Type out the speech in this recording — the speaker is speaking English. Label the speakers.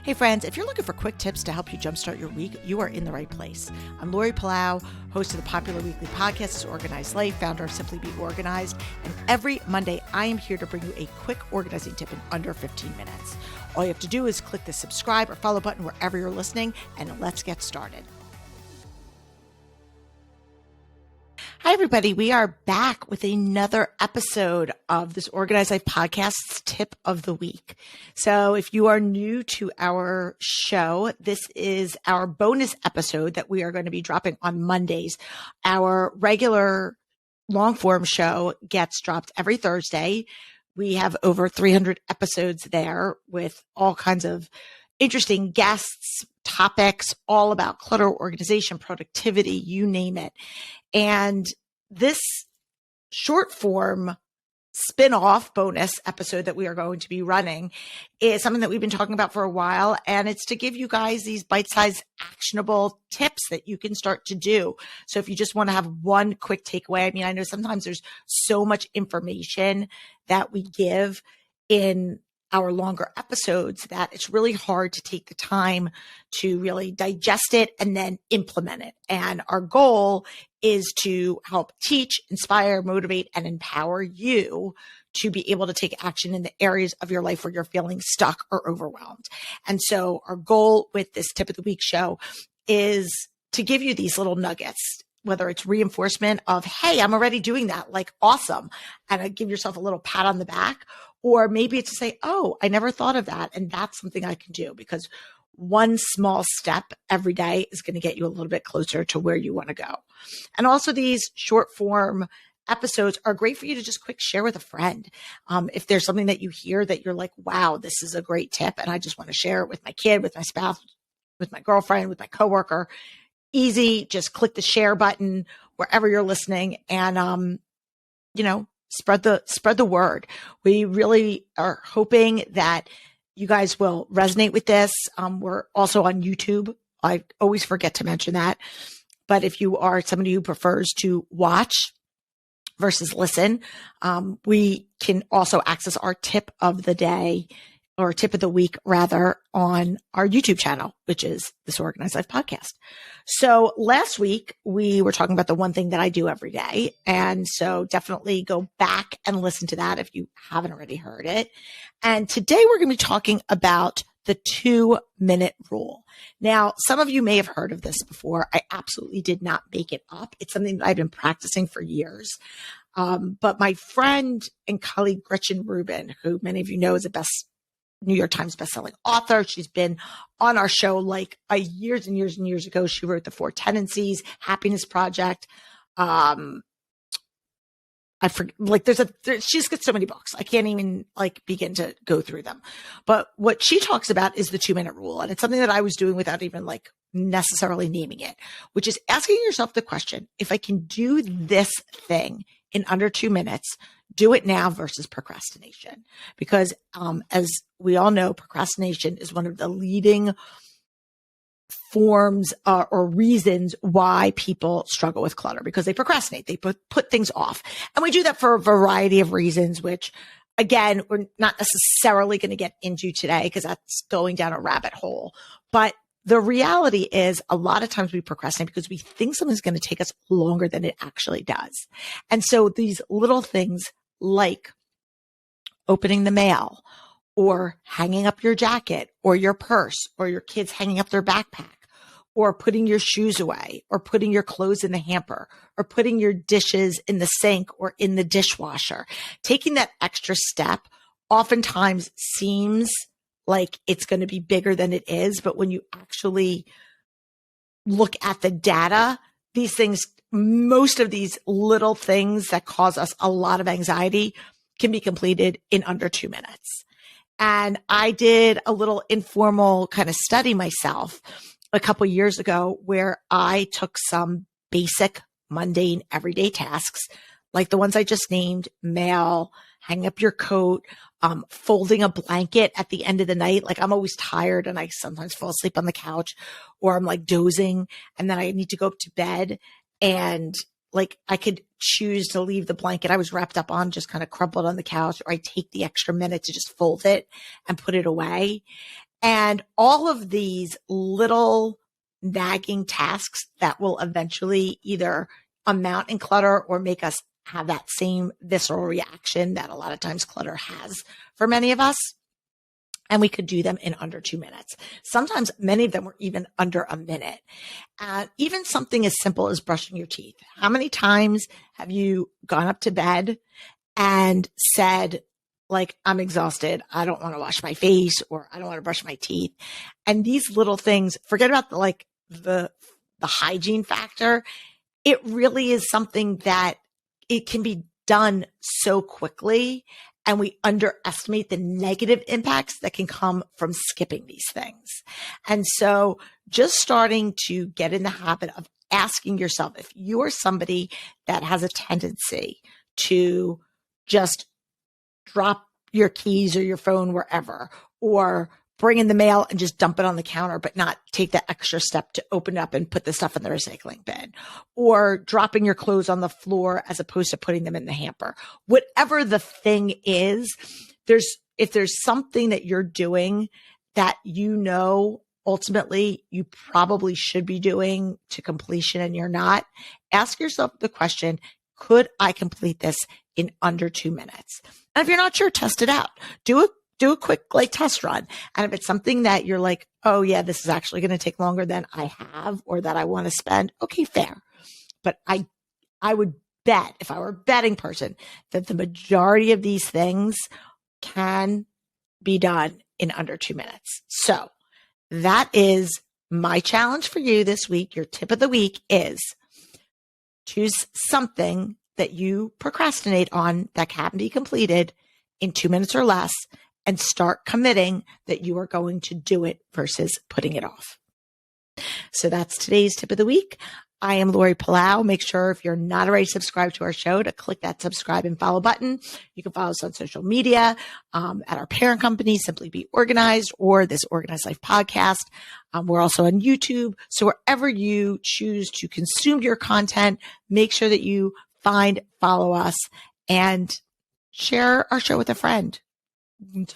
Speaker 1: Hey friends, if you're looking for quick tips to help you jumpstart your week, you are in the right place. I'm Lori Palau, host of the popular weekly podcast, Organized Life, founder of Simply Be Organized. And every Monday, I am here to bring you a quick organizing tip in under 15 minutes. All you have to do is click the subscribe or follow button wherever you're listening, and let's get started. Hi, everybody. We are back with another episode of this Organized Life podcast's tip of the week. So if you are new to our show, this is our bonus episode that we are going to be dropping on Mondays. Our regular long form show gets dropped every Thursday. We have over 300 episodes there with all kinds of interesting guests, topics, all about clutter, organization, productivity, you name it. And this short form spin-off bonus episode that we are going to be running is something that we've been talking about for a while. And it's to give you guys these bite-sized actionable tips that you can start to do. So if you just want to have one quick takeaway, I mean, I know sometimes there's so much information that we give in our longer episodes that it's really hard to take the time to really digest it and then implement it. And our goal is to help teach, inspire, motivate, and empower you to be able to take action in the areas of your life where you're feeling stuck or overwhelmed. And so our goal with this tip of the week show is to give you these little nuggets, whether it's reinforcement of, hey, I'm already doing that, like awesome. And give yourself a little pat on the back. Or maybe it's to say, oh, I never thought of that. And that's something I can do, because one small step every day is going to get you a little bit closer to where you want to go. And also these short form episodes are great for you to just quick share with a friend. If there's something that you hear that you're like, wow, this is a great tip, and I just want to share it with my kid, with my spouse, with my girlfriend, with my coworker, easy, just click the share button wherever you're listening and, spread the word. We really are hoping that you guys will resonate with this. We're also on YouTube. I always forget to mention that. But if you are somebody who prefers to watch versus listen, we can also access our tip of the day, or tip of the week rather, on our YouTube channel, which is this Organized Life podcast. So last week we were talking about the one thing that I do every day. And so definitely go back and listen to that if you haven't already heard it. And today we're going to be talking about the 2-minute rule. Now, some of you may have heard of this before. I absolutely did not make it up. It's something that I've been practicing for years. But my friend and colleague, Gretchen Rubin, who many of you know is a New York Times bestselling author. She's been on our show like years and years and years ago. She wrote The 4 Tendencies, Happiness Project. I forget, like she's got so many books. I can't even begin to go through them. But what she talks about is the 2-minute rule. And it's something that I was doing without even necessarily naming it, which is asking yourself the question, if I can do this thing in under 2 minutes, do it now versus procrastination. Because as we all know, procrastination is one of the leading forms or reasons why people struggle with clutter, because they procrastinate. They put things off. And we do that for a variety of reasons, which, again, we're not necessarily going to get into today because that's going down a rabbit hole. But the reality is a lot of times we procrastinate because we think something's going to take us longer than it actually does. And so these little things like opening the mail, or hanging up your jacket or your purse, or your kids hanging up their backpack, or putting your shoes away, or putting your clothes in the hamper, or putting your dishes in the sink or in the dishwasher. Taking that extra step oftentimes seems like it's going to be bigger than it is. But when you actually look at the data, these things, most of these little things that cause us a lot of anxiety can be completed in under 2 minutes. And I did a little informal kind of study myself a couple years ago where I took some basic, mundane, everyday tasks, like the ones I just named: mail, hang up your coat, folding a blanket at the end of the night. Like, I'm always tired and I sometimes fall asleep on the couch, or I'm dozing and then I need to go up to bed. And like I could choose to leave the blanket I was wrapped up on just kind of crumpled on the couch, or I take the extra minute to just fold it and put it away. And all of these little nagging tasks that will eventually either amount in clutter or make us have that same visceral reaction that a lot of times clutter has for many of us. And we could do them in under 2 minutes. Sometimes many of them were even under a minute. Even something as simple as brushing your teeth. How many times have you gone up to bed and said, like, I'm exhausted. I don't want to wash my face, or I don't want to brush my teeth. And these little things, forget about the hygiene factor. It really is something that it can be done so quickly, and we underestimate the negative impacts that can come from skipping these things. And so just starting to get in the habit of asking yourself, if you're somebody that has a tendency to just drop your keys or your phone wherever, or bring in the mail and just dump it on the counter, but not take that extra step to open up and put the stuff in the recycling bin, or dropping your clothes on the floor as opposed to putting them in the hamper. Whatever the thing is, if there's something that you're doing that ultimately you probably should be doing to completion and you're not, ask yourself the question, could I complete this in under 2 minutes? And if you're not sure, test it out. Do a quick test run. And if it's something that you're like, oh yeah, this is actually going to take longer than I have or that I want to spend, okay, fair. But I would bet, if I were a betting person, that the majority of these things can be done in under 2 minutes. So that is my challenge for you this week. Your tip of the week is choose something that you procrastinate on that can be completed in 2 minutes or less, and start committing that you are going to do it versus putting it off. So that's today's tip of the week. I am Lori Palau. Make sure, if you're not already subscribed to our show, to click that subscribe and follow button. You can follow us on social media, at our parent company, Simply Be Organized, or this Organized Life podcast. We're also on YouTube. So wherever you choose to consume your content, make sure that you follow us, and share our show with a friend. Until